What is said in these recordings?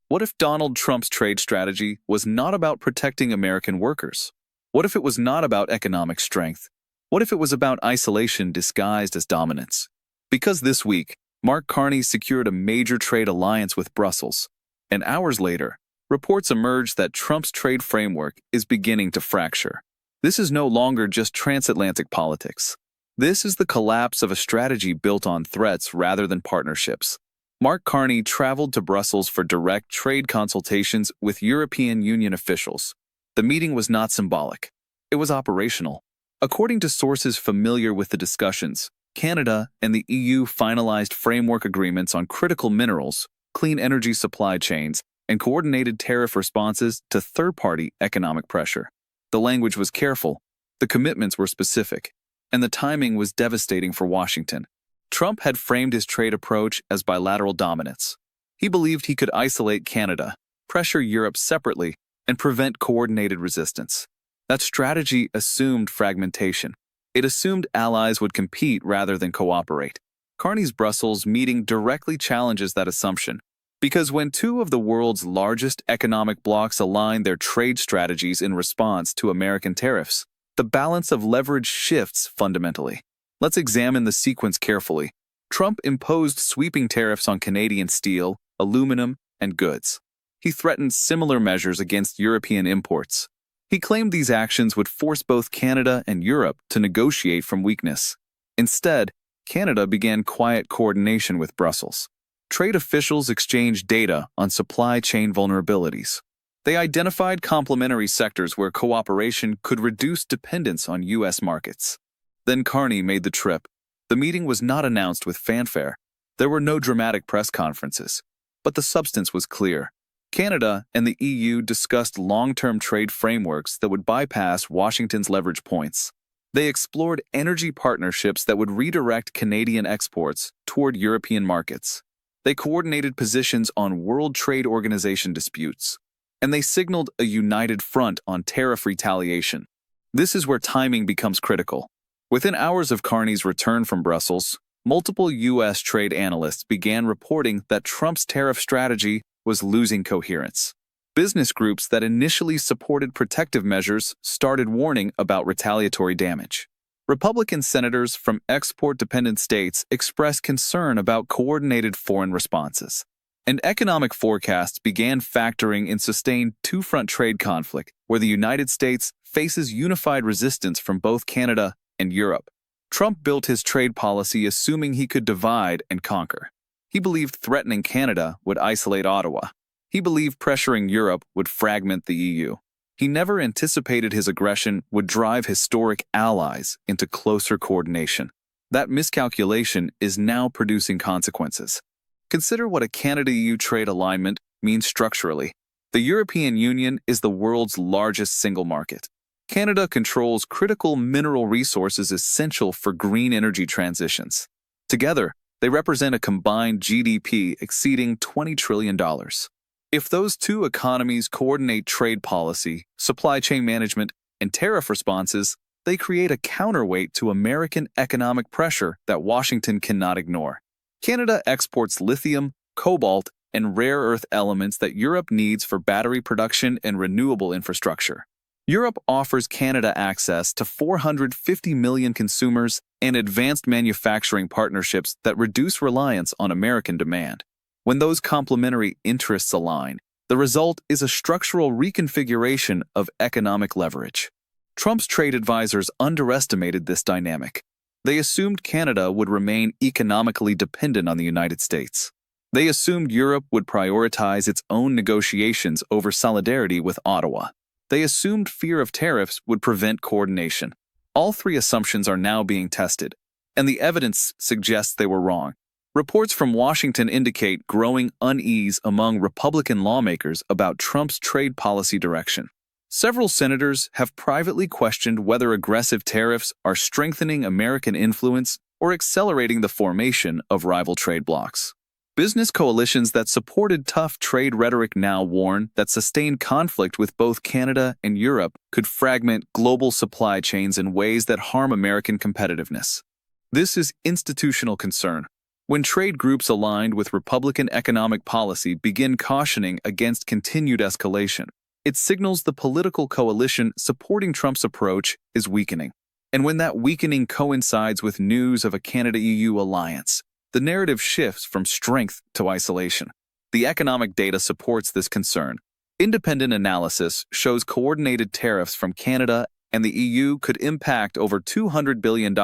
What if Donald Trump's trade strategy was not about protecting American workers? What if it was not about economic strength? What if it was about isolation disguised as dominance? Because this week, Mark Carney secured a major trade alliance with Brussels, and hours later, reports emerged that Trump's trade framework is beginning to fracture. This is no longer just transatlantic politics. This is the collapse of a strategy built on threats rather than partnerships. Mark Carney traveled to Brussels for direct trade consultations with European Union officials. The meeting was not symbolic. It was operational. According to sources familiar with the discussions, Canada and the EU finalized framework agreements on critical minerals, clean energy supply chains, and coordinated tariff responses to third-party economic pressure. The language was careful, the commitments were specific, and the timing was devastating for Washington. Trump had framed his trade approach as bilateral dominance. He believed he could isolate Canada, pressure Europe separately, and prevent coordinated resistance. That strategy assumed fragmentation. It assumed allies would compete rather than cooperate. Carney's Brussels meeting directly challenges that assumption, because when two of the world's largest economic blocs align their trade strategies in response to American tariffs, the balance of leverage shifts fundamentally. Let's examine the sequence carefully. Trump imposed sweeping tariffs on Canadian steel, aluminum, and goods. He threatened similar measures against European imports. He claimed these actions would force both Canada and Europe to negotiate from weakness. Instead, Canada began quiet coordination with Brussels. Trade officials exchanged data on supply chain vulnerabilities. They identified complementary sectors where cooperation could reduce dependence on U.S. markets. Then Carney made the trip. The meeting was not announced with fanfare. There were no dramatic press conferences. But the substance was clear. Canada and the EU discussed long-term trade frameworks that would bypass Washington's leverage points. They explored energy partnerships that would redirect Canadian exports toward European markets. They coordinated positions on World Trade Organization disputes. And they signaled a united front on tariff retaliation. This is where timing becomes critical. Within hours of Carney's return from Brussels, multiple U.S. trade analysts began reporting that Trump's tariff strategy was losing coherence. Business groups that initially supported protective measures started warning about retaliatory damage. Republican senators from export-dependent states expressed concern about coordinated foreign responses. And economic forecasts began factoring in sustained two-front trade conflict, where the United States faces unified resistance from both Canada and Europe. Trump built his trade policy assuming he could divide and conquer. He believed threatening Canada would isolate Ottawa. He believed pressuring Europe would fragment the EU. He never anticipated his aggression would drive historic allies into closer coordination. That miscalculation is now producing consequences. Consider what a Canada-EU trade alignment means structurally. The European Union is the world's largest single market. Canada controls critical mineral resources essential for green energy transitions. Together, they represent a combined GDP exceeding $20 trillion. If those two economies coordinate trade policy, supply chain management, and tariff responses, they create a counterweight to American economic pressure that Washington cannot ignore. Canada exports lithium, cobalt, and rare earth elements that Europe needs for battery production and renewable infrastructure. Europe offers Canada access to 450 million consumers and advanced manufacturing partnerships that reduce reliance on American demand. When those complementary interests align, the result is a structural reconfiguration of economic leverage. Trump's trade advisors underestimated this dynamic. They assumed Canada would remain economically dependent on the United States. They assumed Europe would prioritize its own negotiations over solidarity with Ottawa. They assumed fear of tariffs would prevent coordination. All three assumptions are now being tested, and the evidence suggests they were wrong. Reports from Washington indicate growing unease among Republican lawmakers about Trump's trade policy direction. Several senators have privately questioned whether aggressive tariffs are strengthening American influence or accelerating the formation of rival trade blocs. Business coalitions that supported tough trade rhetoric now warn that sustained conflict with both Canada and Europe could fragment global supply chains in ways that harm American competitiveness. This is institutional concern. When trade groups aligned with Republican economic policy begin cautioning against continued escalation, it signals the political coalition supporting Trump's approach is weakening. And when that weakening coincides with news of a Canada-EU alliance, the narrative shifts from strength to isolation. The economic data supports this concern. Independent analysis shows coordinated tariffs from Canada and the EU could impact over $200 billion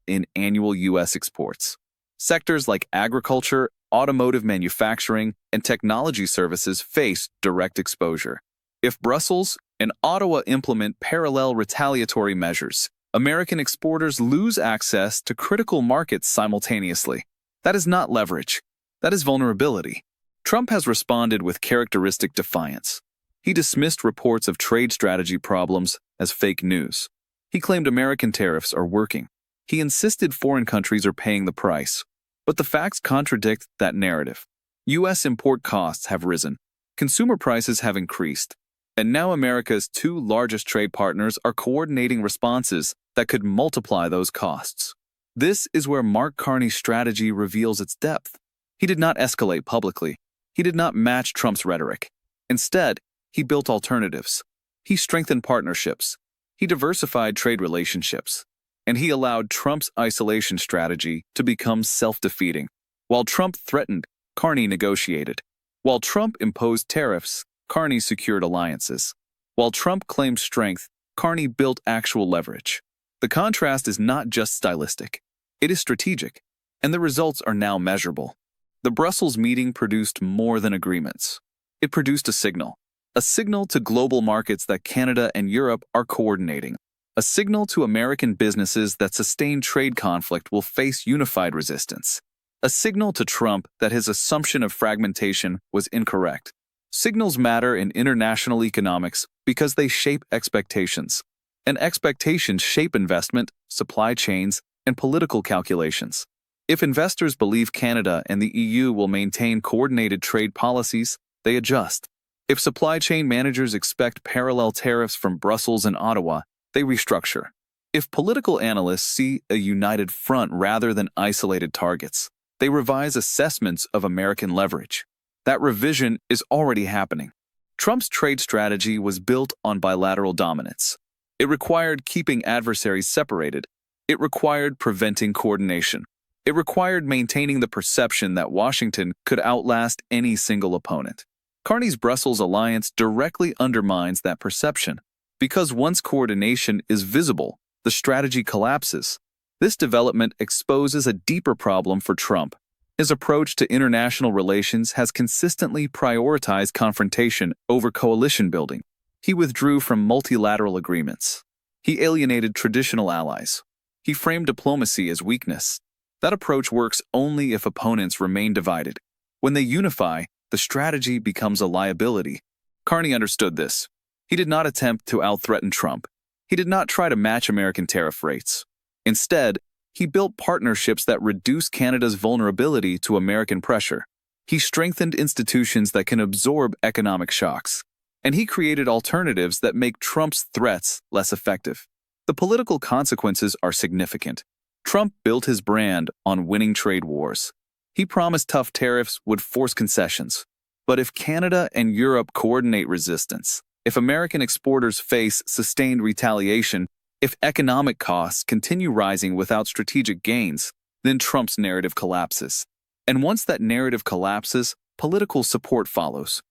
in annual U.S. exports. Sectors like agriculture, automotive manufacturing, and technology services face direct exposure. If Brussels and Ottawa implement parallel retaliatory measures, American exporters lose access to critical markets simultaneously. That is not leverage. That is vulnerability. Trump has responded with characteristic defiance. He dismissed reports of trade strategy problems as fake news. He claimed American tariffs are working. He insisted foreign countries are paying the price. But the facts contradict that narrative. U.S. import costs have risen. Consumer prices have increased. And now America's two largest trade partners are coordinating responses that could multiply those costs. This is where Mark Carney's strategy reveals its depth. He did not escalate publicly. He did not match Trump's rhetoric. Instead, he built alternatives. He strengthened partnerships. He diversified trade relationships. And he allowed Trump's isolation strategy to become self-defeating. While Trump threatened, Carney negotiated. While Trump imposed tariffs, Carney secured alliances. While Trump claimed strength, Carney built actual leverage. The contrast is not just stylistic. It is strategic, and the results are now measurable. The Brussels meeting produced more than agreements. It produced a signal to global markets that Canada and Europe are coordinating, a signal to American businesses that sustained trade conflict will face unified resistance, a signal to Trump that his assumption of fragmentation was incorrect. Signals matter in international economics because they shape expectations, and expectations shape investment, supply chains, and political calculations. If investors believe Canada and the EU will maintain coordinated trade policies, they adjust. If supply chain managers expect parallel tariffs from Brussels and Ottawa, they restructure. If political analysts see a united front rather than isolated targets, they revise assessments of American leverage. That revision is already happening. Trump's trade strategy was built on bilateral dominance. It required keeping adversaries separated. It required preventing coordination. It required maintaining the perception that Washington could outlast any single opponent. Carney's Brussels alliance directly undermines that perception. Because once coordination is visible, the strategy collapses. This development exposes a deeper problem for Trump. His approach to international relations has consistently prioritized confrontation over coalition building. He withdrew from multilateral agreements. He alienated traditional allies. He framed diplomacy as weakness. That approach works only if opponents remain divided. When they unify, the strategy becomes a liability. Carney understood this. He did not attempt to out-threaten Trump. He did not try to match American tariff rates. Instead, he built partnerships that reduce Canada's vulnerability to American pressure. He strengthened institutions that can absorb economic shocks. And he created alternatives that make Trump's threats less effective. The political consequences are significant. Trump built his brand on winning trade wars. He promised tough tariffs would force concessions. But if Canada and Europe coordinate resistance, if American exporters face sustained retaliation, if economic costs continue rising without strategic gains, then Trump's narrative collapses. And once that narrative collapses, political support follows.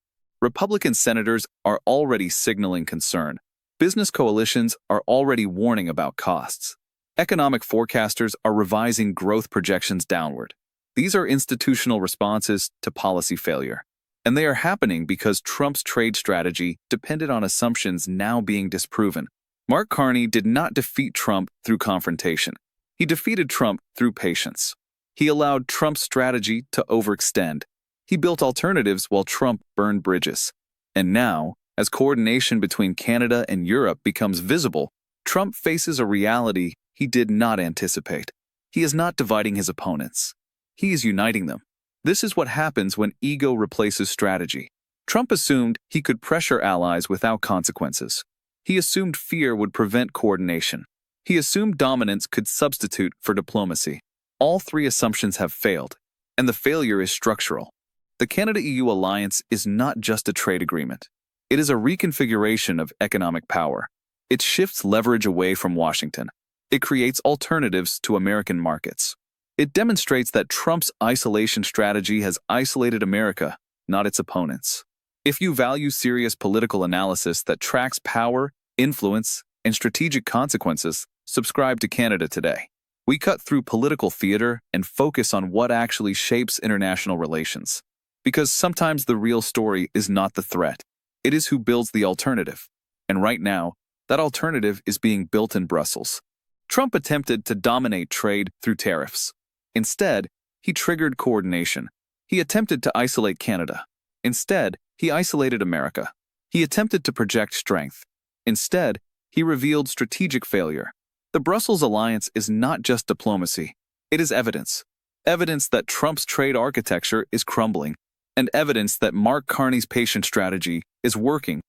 Republican senators are already signaling concern. Business coalitions are already warning about costs. Economic forecasters are revising growth projections downward. These are institutional responses to policy failure. And they are happening because Trump's trade strategy depended on assumptions now being disproven. Mark Carney did not defeat Trump through confrontation. He defeated Trump through patience. He allowed Trump's strategy to overextend. He built alternatives while Trump burned bridges. And now, as coordination between Canada and Europe becomes visible, Trump faces a reality he did not anticipate. He is not dividing his opponents. He is uniting them. This is what happens when ego replaces strategy. Trump assumed he could pressure allies without consequences. He assumed fear would prevent coordination. He assumed dominance could substitute for diplomacy. All three assumptions have failed. and the failure is structural. The Canada-EU alliance is not just a trade agreement. It is a reconfiguration of economic power. It shifts leverage away from Washington. It creates alternatives to American markets. It demonstrates that Trump's isolation strategy has isolated America, not its opponents. If you value serious political analysis that tracks power, influence, and strategic consequences, subscribe to Canada Today. We cut through political theater and focus on what actually shapes international relations. Because sometimes the real story is not the threat. It is who builds the alternative. And right now, that alternative is being built in Brussels. Trump attempted to dominate trade through tariffs. Instead, he triggered coordination. He attempted to isolate Canada. Instead, he isolated America. He attempted to project strength. Instead, he revealed strategic failure. The Brussels alliance is not just diplomacy. It is evidence. Evidence that Trump's trade architecture is crumbling, and evidence that Mark Carney's patient strategy is working